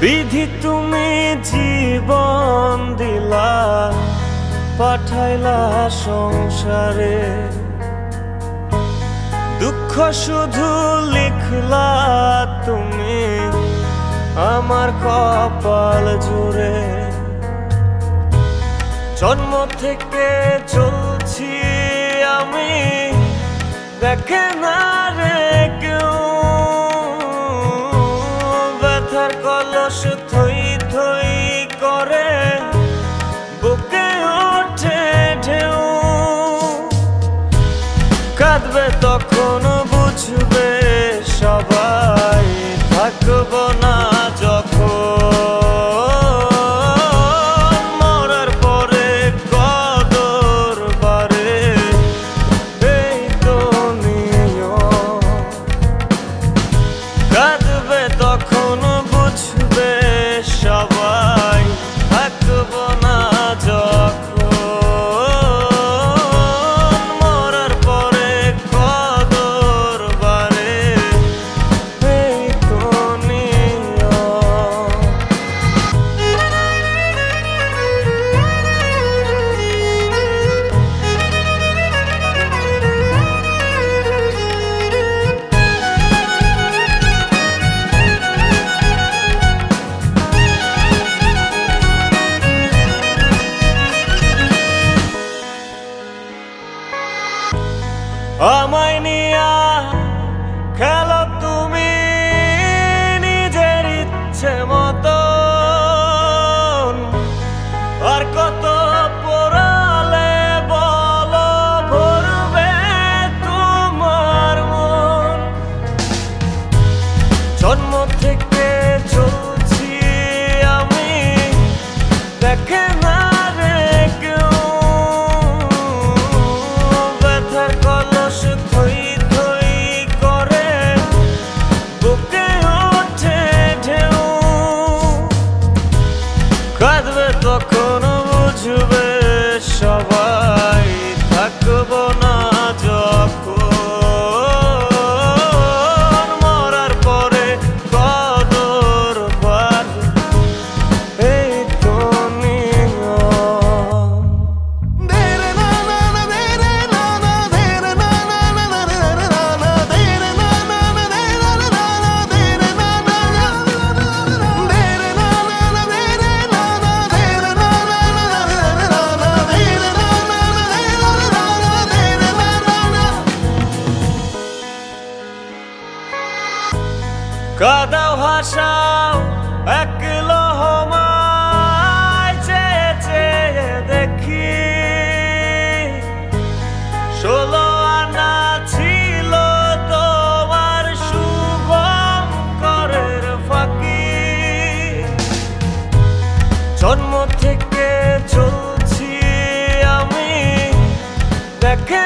বিধি তুমি জীবন দিলা, পাঠাইলা সংসারে, দুঃখ শুধু লিখলা তুমি আমার কপাল জুড়ে। জন্ম থেকে চলছি আমি, দেখে না রে কেউ, ব্যথার কলস থই থই করে বুকে ওঠে ঢেউ। কাঁদবে তখন বুঝবে সবাই, থাকব না যখন মরার পরে কদর বারে, এই তো নিয়ম। কাঁদবে তখন বুঝবে সবাই, থাকব না যখন মরার পরে কদর বারে, এই তো নিয়ম। আমায় নিয়া খেলো তুমি নিজের ইচ্ছে মতন, আর কত পোড়ালে বলো ভরবে তোমার মন। জন্ম থেকে চলছি আমি, দেখে না রে কেউ, ব্যথার কলস থই থই করে বুকে ওঠে ঢেউ। কাঁদবে তখন বুঝবে সবাই, থাকব না যখন মরার পরে কদর বারে, এই তো নিয়ম। কাদাও হাসাও এক লহমায়, চেয়ে চেয়ে দেখি 16 আনা ছিল তোমার শুভম করের ফাঁকি। জন্ম থেকে চলছি আমি, দেখে